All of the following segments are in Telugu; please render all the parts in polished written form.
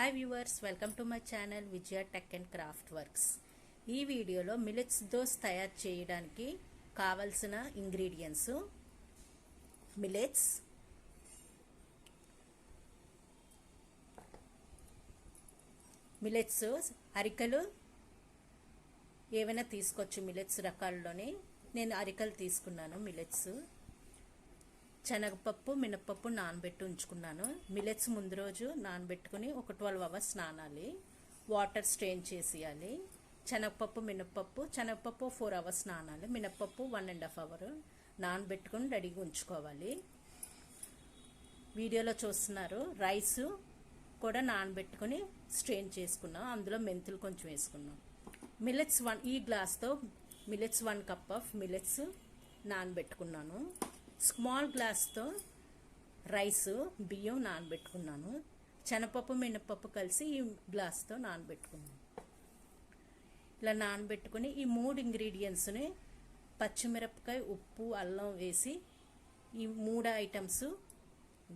Hi viewers, welcome to my channel Vijaya tech and craft works. ఈ వీడియోలో మిల్లెట్స్ దోస్ తయారు చేయడానికి కావలసిన ఇంగ్రీడియంట్స్ మిల్లెట్స్ అరికలు ఏవైనా తీసుకోవచ్చు. మిల్లెట్స్ రకాల్లోనే నేను అరికలు తీసుకున్నాను. మిల్లెట్స్ శనగపప్పు మినపప్పు నానబెట్టి ఉంచుకున్నాను. మిల్లెట్స్ ముందు రోజు నానబెట్టుకుని ఒక 12 అవర్స్ నానాలి. వాటర్ స్ట్రెయిన్ చేసేయాలి. శనగపప్పు 4 అవర్స్ నానాలి. మినపప్పు 1.5 అవర్ నానబెట్టుకుని రెడీగా ఉంచుకోవాలి. వీడియోలో చూస్తున్నారు. రైస్ కూడా నానబెట్టుకుని స్ట్రెయిన్ చేసుకున్నాం. అందులో మెంతులు కొంచెం వేసుకున్నాం. మిల్లెట్స్ ఈ గ్లాస్తో మిల్లెట్స్ 1 కప్ ఆఫ్ మిల్లెట్స్ నానబెట్టుకున్నాను. స్మాల్ గ్లాస్తో రైస్ బియ్యం నానబెట్టుకున్నాను. శనగపప్పు మినపప్పు కలిసి ఈ గ్లాస్తో నానబెట్టుకున్నాను. ఇలా నానబెట్టుకుని ఈ 3 ఇంగ్రీడియంట్స్ని పచ్చిమిరపకాయ ఉప్పు అల్లం వేసి ఈ 3 ఐటమ్స్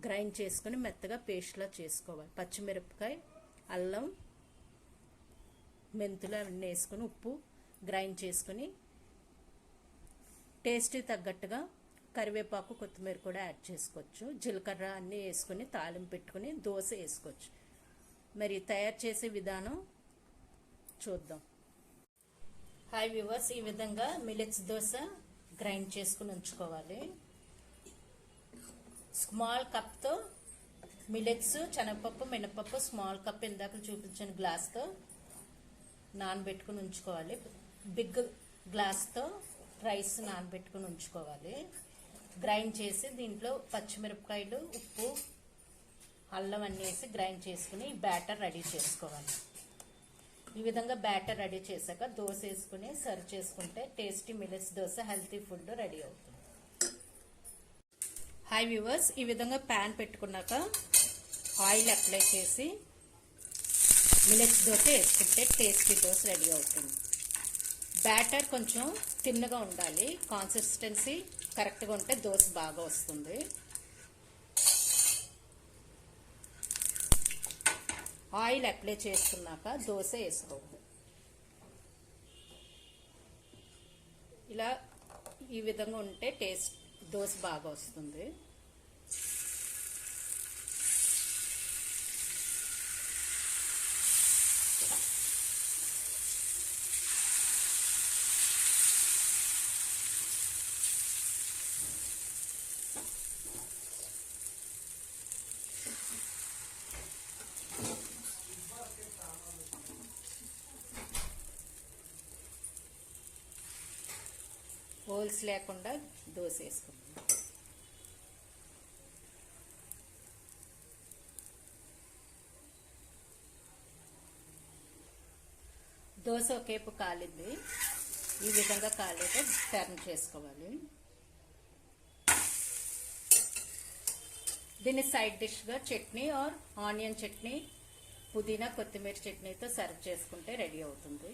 గ్రైండ్ చేసుకుని మెత్తగా పేస్ట్లా చేసుకోవాలి. పచ్చిమిరపకాయ అల్లం మెంతులు అవన్నీ వేసుకుని ఉప్పు గ్రైండ్ చేసుకుని టేస్ట్కి తగ్గట్టుగా కరివేపాకు కొత్తిమీర కూడా యాడ్ చేసుకోవచ్చు. జీలకర్ర అన్నీ వేసుకుని తాలింపు పెట్టుకుని దోశ వేసుకోవచ్చు. మరి తయారు చేసే విధానం చూద్దాం. హాయ్ వ్యూవర్స్, ఈ విధంగా మిల్లెట్స్ దోశ గ్రైండ్ చేసుకుని ఉంచుకోవాలి. స్మాల్ కప్తో మిల్లెట్స్ శనగపప్పు మినపప్పు స్మాల్ కప్ ఇందాక చూపించిన గ్లాస్తో నానబెట్టుకుని ఉంచుకోవాలి. బిగ్ గ్లాస్తో రైస్ నానబెట్టుకుని ఉంచుకోవాలి. గ్రైండ్ చేసి దీంట్లో పచ్చిమిరపకాయలు ఉప్పు అల్లం అన్నీ వేసి గ్రైండ్ చేసుకుని బ్యాటర్ రెడీ చేసుకోవాలి. ఈ విధంగా బ్యాటర్ రెడీ చేశాక దోశ వేసుకుని సర్వ్ చేసుకుంటే tasty millets dosa healthy food ready అవుతుంది. హాయ్ వ్యూవర్స్, ఈ విధంగా ప్యాన్ పెట్టుకున్నాక ఆయిల్ అప్లై చేసి మిల్లెట్స్ దోశ వేసుకుంటే టేస్టీ దోశ రెడీ అవుతుంది. బ్యాటర్ కొంచెం తిన్నగా ఉండాలి. కన్సిస్టెన్సీ కరెక్ట్గా ఉంటే దోశ బాగా వస్తుంది. ఆయిల్ అప్లై చేసుకున్నాక దోశ వేసుకోవాలి. ఇలా ఈ విధంగా ఉంటే టేస్ట్ దోశ బాగా వస్తుంది. హోల్స్ లేకుండా దోశ వేసుకుంటాం. దోశ ఒకేపు కాలింది. ఈ విధంగా కాలేక టర్న్ చేసుకోవాలి. దీన్ని సైడ్ డిష్గా చట్నీ ఆర్ ఆనియన్ చట్నీ పుదీనా కొత్తిమీర చట్నీతో సర్వ్ చేసుకుంటే రెడీ అవుతుంది.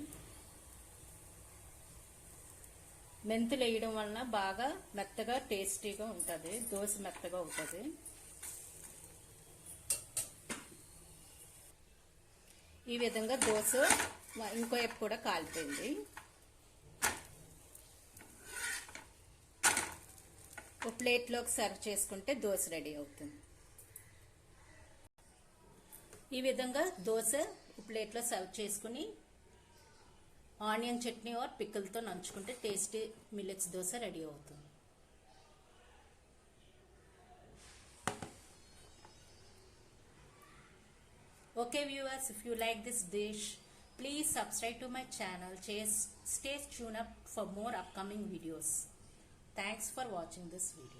మెంతులు వేయడం వలన బాగా మెత్తగా టేస్టీగా ఉంటుంది. దోశ మెత్తగా అవుతుంది. ఈ విధంగా దోశ ఇంకో వైపు కూడా కాలిపోయింది. ఒక ప్లేట్లోకి సర్వ్ చేసుకుంటే దోశ రెడీ అవుతుంది. ఈ విధంగా దోశ ప్లేట్లో సర్వ్ చేసుకుని ఆనియన్ చట్నీ ఆర్ పిక్కలతో నంచుకుంటే టేస్టీ మిల్లెట్స్ దోశ రెడీ అవుతుంది. Okay viewers, if you like this dish, please subscribe to my channel. Stay tuned up for more upcoming videos. Thanks for watching this video.